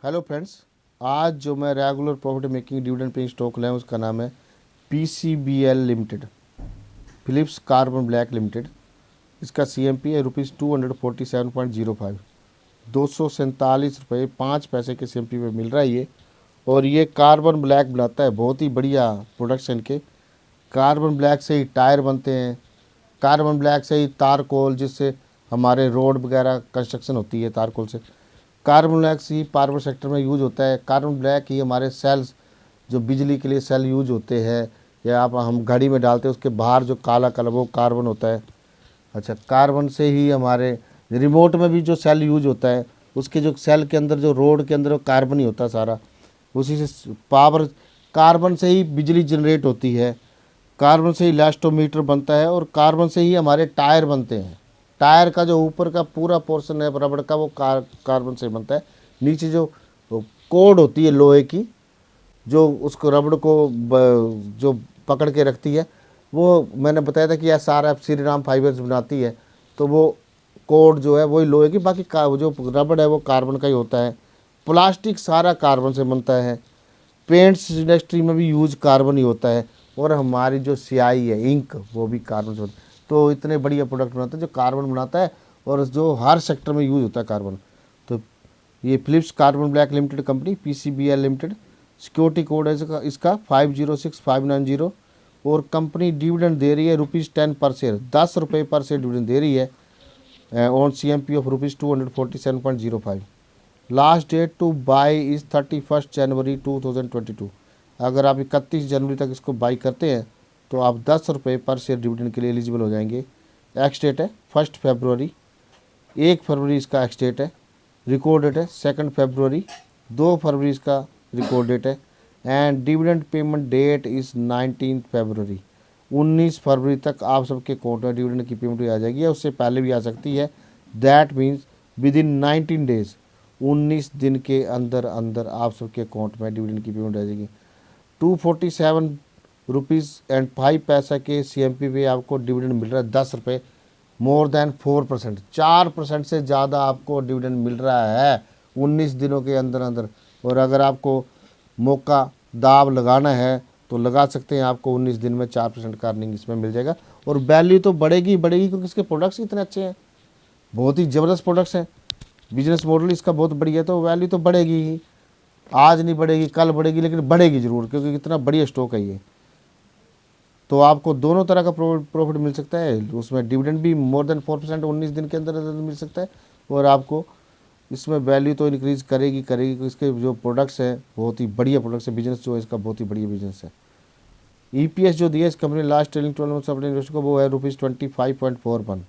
Hello friends. आज जो मैं regular profit making dividend paying stock लें उसका नाम है PCBL limited, Phillips carbon black limited. इसका सीएमपी है ₹247.05, 247 रुपये 5 पैसे के सीएमपी पे मिल रहा है ये। और ये कार्बन ब्लैक बनाता है, बहुत ही बढ़िया प्रोडक्शन के। कार्बन ब्लैक से ही टायर बनते हैं, कार्बन ब्लैक से ही तारकोल, जिससे हमारे रोड वगैरह कंस्ट्रक्शन होती है तारकोल से। कार्बन ब्लैक ही पावर सेक्टर में यूज होता है। कार्बन ब्लैक ही हमारे सेल्स, जो बिजली के लिए सेल यूज होते हैं या आप हम घड़ी में डालते हैं, उसके बाहर जो काला कलर वो कार्बन होता है। अच्छा, कार्बन से ही हमारे रिमोट में भी जो सेल यूज होता है, उसके जो सेल के अंदर जो रोड के अंदर वो कार्बन ही होता है सारा। उसी से पावर, कार्बन से ही बिजली जनरेट होती है, कार्बन से ही इलास्टोमीटर बनता है, और कार्बन से ही हमारे टायर बनते हैं। टायर का जो ऊपर का पूरा पोर्शन है रबड़ का, वो कार्बन से बनता है। नीचे जो कोड होती है लोहे की, जो उसको रबड़ को जो पकड़ के रखती है, वो मैंने बताया था कि SRF श्रीराम फाइबर्स बनाती है। तो वो कोड जो है वही लोहे की, बाकी जो रबड़ है वो कार्बन का ही होता है। प्लास्टिक सारा कार्बन से बनता है। पेंट्स इंडस्ट्री में भी यूज कार्बन ही होता है। और हमारी जो स्याही है, इंक, वो भी कार्बन से बनता है। तो इतने बढ़िया प्रोडक्ट बनाते हैं जो कार्बन बनाता है और जो हर सेक्टर में यूज होता है कार्बन। तो ये Phillips carbon black limited company, PCBL limited, security code है इसका 506590। और कंपनी डिविडेंड दे रही है ₹10 पर शेयर, ₹10 पर शेयर डिविडेंड दे रही है on CMP of ₹247.05। Last date to buy is 31 जनवरी 2022। अगर आप 31 जनवरी तक इसको बाई करते हैं तो आप ₹10 पर शेयर डिविडेंड के लिए एलिजिबल हो जाएंगे। एक्स डेट है 1 फरवरी, 1 फरवरी इसका एक्स डेट है। रिकॉर्ड डेट है 2 फरवरी, 2 फरवरी इसका रिकॉर्ड डेट है। And dividend payment that is 19 फरवरी। 19 फरवरी तक आप सबके अकाउंट में डिविडेंड की पेमेंट आ जाएगी, या उससे पहले भी आ सकती है। That means with in 19 days, 19 दिन के अंदर अंदर आप सबके अकाउंट में डिविडेंड की पेमेंट आ जाएगी। 247 रुपीज़ एंड 5 पैसा के सीएमपी पे आपको डिविडेंड मिल रहा है ₹10, मोर देन 4%, 4% से ज़्यादा आपको डिविडेंड मिल रहा है 19 दिनों के अंदर अंदर। और अगर आपको मौका दाव लगाना है तो लगा सकते हैं, आपको 19 दिन में 4% का अर्निंग इसमें मिल जाएगा। और वैल्यू तो बढ़ेगी बढ़ेगी, क्योंकि इसके प्रोडक्ट्स इतने अच्छे हैं, बहुत ही ज़बरदस्त प्रोडक्ट्स हैं। बिजनेस मॉडल इसका बहुत बढ़िया है, तो वैल्यू तो बढ़ेगी ही। आज नहीं बढ़ेगी, कल बढ़ेगी, लेकिन बढ़ेगी ज़रूर, क्योंकि इतना बढ़िया स्टॉक है ये। तो आपको दोनों तरह का प्रॉफिट मिल सकता है। उसमें डिविडेंड भी मोर देन 4% 19 दिन के अंदर अंदर मिल सकता है। और आपको इसमें वैल्यू तो इंक्रीज करेगी करेगी, क्योंकि इसके जो प्रोडक्ट्स हैं बहुत ही बढ़िया प्रोडक्ट्स है। बिजनेस जो है इसका बहुत ही बढ़िया बिजनेस है। ईपीएस जो दिया इस कंपनी ने लास्ट ट्रेलिंग 12 मंथ्स अपने इन्वेस्टर को, वो है ₹25.41,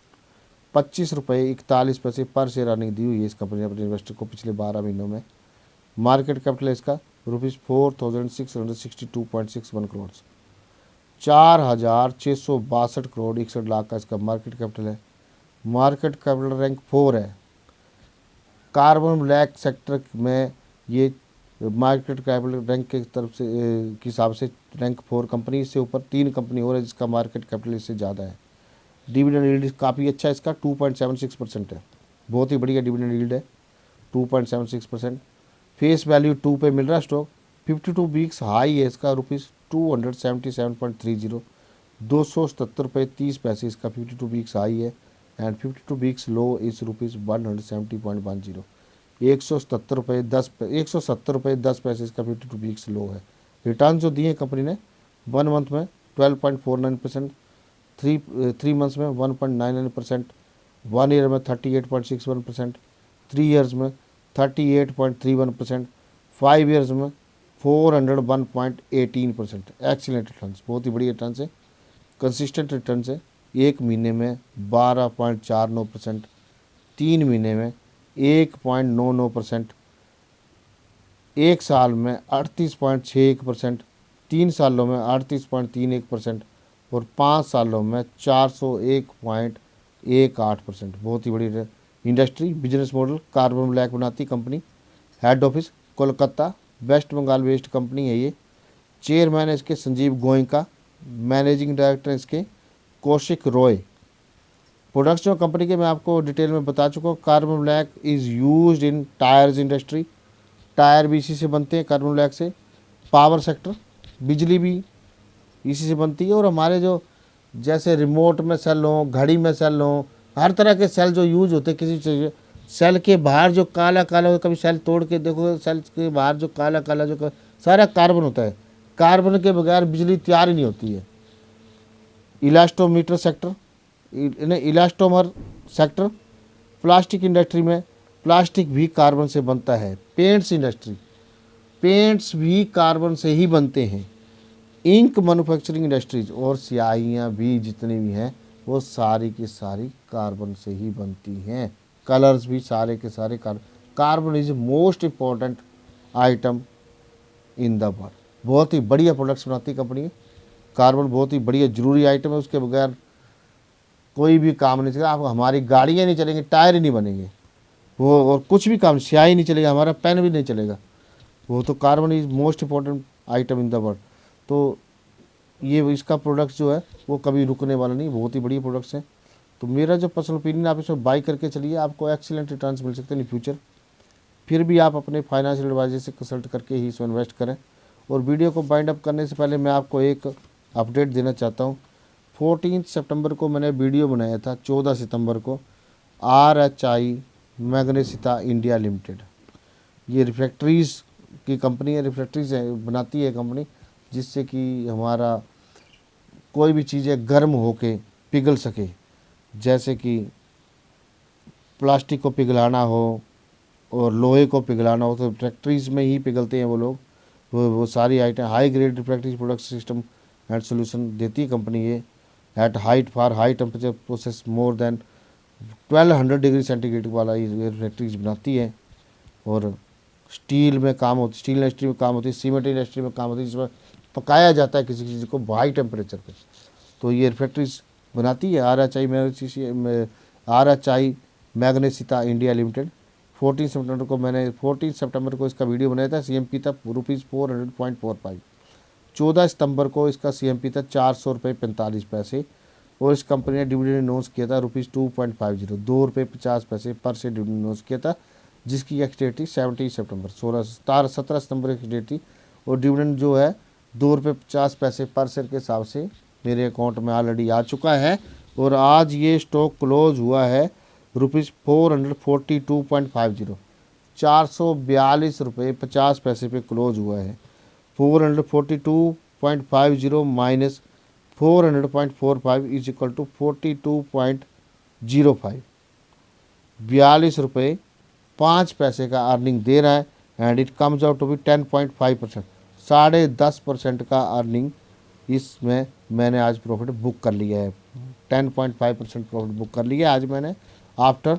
25 रुपये 41 पैसे पर शेयर अर्निंग दी हुई है इस कंपनी ने अपने इन्वेस्टर को पिछले 12 महीनों में। मार्केट कैपिटल है इसका ₹4661 करोड़, 4662 करोड़ 61 लाख का इसका मार्केट कैपिटल है। मार्केट कैपिटल रैंक 4 है। कार्बन ब्लैक सेक्टर में ये मार्केट कैपिटल रैंक के तरफ से के हिसाब से रैंक 4 कंपनी। इससे ऊपर 3 कंपनी और है जिसका मार्केट कैपिटल इससे ज़्यादा है। डिविडेंड यील्ड काफ़ी अच्छा है इसका, 2.76% है। बहुत ही बढ़िया डिविडेंड यील्ड है, 2.76%। फेस वैल्यू 2 पे मिल रहा है स्टॉक। 52 वीक्स हाई है इसका ₹277.30, ₹277.30 इसका 52 वीक्स हाई है। एंड 52 वीक्स लो इस ₹170.10, ₹170.10 इसका 52 वीक्स लो है। रिटर्न जो दिए कंपनी ने 1 मंथ में 12.49%, 3 मंथ्स में 1.99%, 1 ईयर में 38.61%, 3 ईयर्स में 38.31%, 5 ईयर्स में 401.18%। एक्सीलेंट रिटर्न्स, बहुत ही बढ़िया रिटर्न्स है, कंसिस्टेंट रिटर्न्स है। 1 महीने में 12.49%, 3 महीने में 1.99%, 1 साल में 38.61%, 3 सालों में 38.31%, और 5 सालों में 401.18%। बहुत ही बड़ी industry. Business model carbon black बनाती company. Head office Kolkata, west Bengal based company है ये। चेयरमैन है इसके संजीव गोयनका, मैनेजिंग डायरेक्टर इसके कौशिक रॉय। प्रोडक्ट्स जो कंपनी के मैं आपको डिटेल में बता चुका हूँ। Carbon black is used in tyres industry, tyre भी इसी से बनते हैं कार्बन ब्लैक से, पावर सेक्टर बिजली भी इसी से बनती है। और हमारे जो जैसे रिमोट में सेल हो, घड़ी में सेल हो, हर तरह के सेल जो यूज होते हैं किसी चीज़, सेल के बाहर जो काला काला हो, कभी सेल तोड़ के देखो, सेल के बाहर जो काला काला जो सारा कार्बन होता है। कार्बन के बगैर बिजली तैयार ही नहीं होती है। Elastometer sector, elastomer sector, plastic industry में प्लास्टिक भी कार्बन से बनता है। पेंट्स इंडस्ट्री, पेंट्स भी कार्बन से ही बनते हैं। इंक मैन्युफैक्चरिंग इंडस्ट्रीज और स्याहियाँ भी जितनी भी हैं वो सारी की सारी कार्बन से ही बनती हैं। कलर्स भी सारे के सारे carbon is most important item in the world. बहुत ही बढ़िया प्रोडक्ट्स बनाती कंपनी है। कार्बन बहुत ही बढ़िया ज़रूरी आइटम है, उसके बगैर कोई भी काम नहीं चलेगा। आप हमारी गाड़ियाँ नहीं चलेंगी, टायर ही नहीं बनेंगे वो, और कुछ भी काम, स्याही नहीं चलेगा, हमारा पेन भी नहीं चलेगा। वो तो carbon is most important item in the world. तो ये इसका प्रोडक्ट्स जो है वो कभी रुकने वाला नहीं, बहुत ही बढ़िया प्रोडक्ट्स हैं। तो मेरा जो पर्सनल ओपिनियन, आप इसमें बाई करके चलिए, आपको एक्सीलेंट रिटर्न्स मिल सकते हैं इन फ्यूचर। फिर भी आप अपने फाइनेंशियल एडवाइजर से कंसल्ट करके ही इसमें इन्वेस्ट करें। और वीडियो को बाइंड अप करने से पहले मैं आपको एक अपडेट देना चाहता हूँ। 14 सितंबर को मैंने वीडियो बनाया था, 14 सितंबर को RHI मैग्नेसिता इंडिया लिमिटेड, ये रिफ्रैक्टरीज की कंपनी है, रिफ्रैक्टरीज बनाती है कंपनी, जिससे कि हमारा कोई भी चीज़ें गर्म होके पिघल सके, जैसे कि प्लास्टिक को पिघलाना हो और लोहे को पिघलाना हो, तो फैक्ट्रीज में ही पिघलते हैं वो लोग। वो सारी item high grade refractory product system and solution देती है कंपनी ये। At height for high temperature process more than 1200 degree centigrade वाला ये रिफ्रैक्टरीज बनाती है। और स्टील में काम होती, स्टील इंडस्ट्री में काम होती है, सीमेंट इंडस्ट्री में काम होती है, जिसमें पकाया जाता है किसी चीज़ को हाई टेम्परेचर पे। तो ये फैक्ट्रीज बनाती है RHI मैग्नेसिता इंडिया लिमिटेड। 14 सितंबर को इसका वीडियो बनाया था, CMP था ₹400.45। 14 सितंबर को इसका CMP था ₹400.45। और इस कंपनी ने डिविडेंड अनाउंस किया था ₹2.50, ₹2.50 पर से डिविडेंड अनाउंस किया था, जिसकी एक्स डेट थी 17 सितंबर। 17 सितंबर की डेट थी। और डिविडेंड जो है ₹2.50 पर शेयर के हिसाब से मेरे अकाउंट में ऑलरेडी आ चुका है। और आज ये स्टॉक क्लोज हुआ है ₹442.50, ₹442.50 पे क्लोज हुआ है। 442.50 माइनस 400.45 इज इक्वल टू 42.05, ₹42.05 का अर्निंग दे रहा है। And it comes out to be 10.5%, 10.5% का अर्निंग इसमें मैंने आज प्रॉफिट बुक कर लिया है। 10.5% प्रॉफिट बुक कर लिया आज मैंने आफ्टर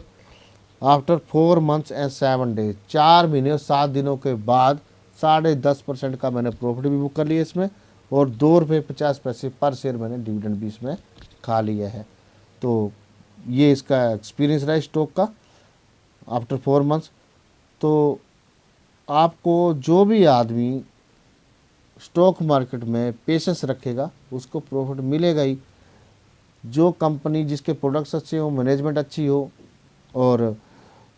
4 मंथ्स एंड 7 डेज, 4 महीने और 7 दिनों के बाद 10.5% का मैंने प्रॉफिट भी बुक कर लिया इसमें। और ₹2.50 पर शेयर मैंने डिविडेंड भी इसमें खा लिया है। तो ये इसका एक्सपीरियंस रहा स्टॉक का आफ्टर 4 मंथ्स। तो आपको जो भी आदमी स्टॉक मार्केट में पेशेंस रखेगा उसको प्रॉफिट मिलेगा ही। जो कंपनी जिसके प्रोडक्ट्स अच्छे हो, मैनेजमेंट अच्छी हो और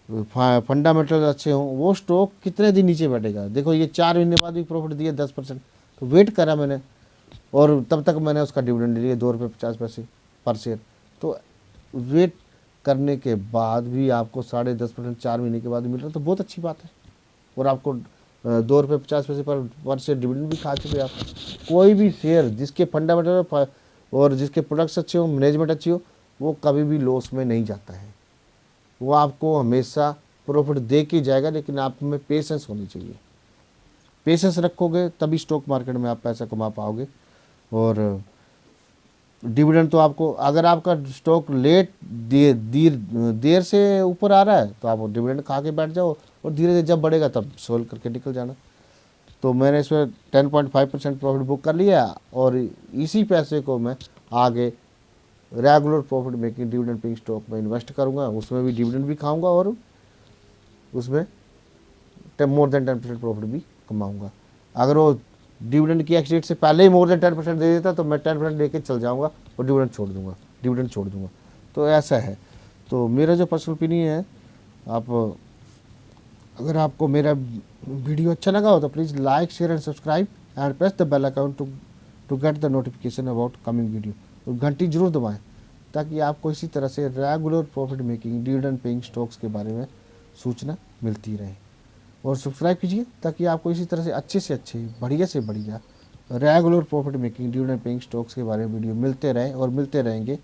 फंडामेंटल अच्छे हों, वो स्टॉक कितने दिन नीचे बैठेगा। देखो ये 4 महीने बाद भी प्रॉफिट दिया 10%, तो वेट करा मैंने और तब तक मैंने उसका डिविडेंड लिया ₹2.50 पर शेयर। तो वेट करने के बाद भी आपको 10.5% 4 महीने के बाद मिल रहा है, तो बहुत अच्छी बात है। और आपको ₹2.50 पर शेयर डिविडेंड भी खा चुके आप। कोई भी शेयर जिसके फंडामेंटल और जिसके प्रोडक्ट्स अच्छे हो, मैनेजमेंट अच्छी हो, वो कभी भी लॉस में नहीं जाता है, वो आपको हमेशा प्रॉफिट दे के जाएगा। लेकिन आप में पेशेंस होनी चाहिए, पेशेंस रखोगे तभी स्टॉक मार्केट में आप पैसा कमा पाओगे। और डिविडेंड तो आपको, अगर आपका स्टॉक देर से ऊपर आ रहा है तो आप डिविडेंड खा के बैठ जाओ और धीरे धीरे जब बढ़ेगा तब सोल्व करके निकल जाना। तो मैंने इसमें 10.5% प्रॉफिट बुक कर लिया और इसी पैसे को मैं आगे regular profit making dividend paying stock में इन्वेस्ट करूंगा, उसमें भी डिविडेंड भी खाऊंगा और उसमें मोर देन 10% प्रॉफिट भी कमाऊंगा। अगर वो डिविडेंड की एक्स डेट से पहले ही मोर देन 10% दे देता तो मैं 10% लेके चल जाऊंगा और डिविडेंड छोड़ दूंगा। तो ऐसा है। तो मेरा जो पर्सनल ओपिनियन है, आप अगर आपको मेरा वीडियो अच्छा लगा हो तो please like share and subscribe and press the bell icon to get the notification about coming video. और घंटी जरूर दबाएं ताकि आपको इसी तरह से regular profit making dividend paying stocks के बारे में सूचना मिलती रहे। और सब्सक्राइब कीजिए ताकि आपको इसी तरह से अच्छे बढ़िया से बढ़िया regular profit making dividend paying stocks के बारे में वीडियो मिलते रहें और मिलते रहेंगे,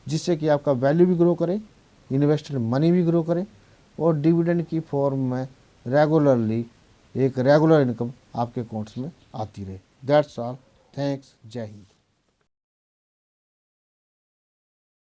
जिससे कि आपका वैल्यू भी ग्रो करे, इन्वेस्टेड मनी भी ग्रो करे और डिविडेंड की फॉर्म में रेगुलरली एक रेगुलर इनकम आपके अकाउंट्स में आती रहे। That's all. थैंक्स। जय हिंद।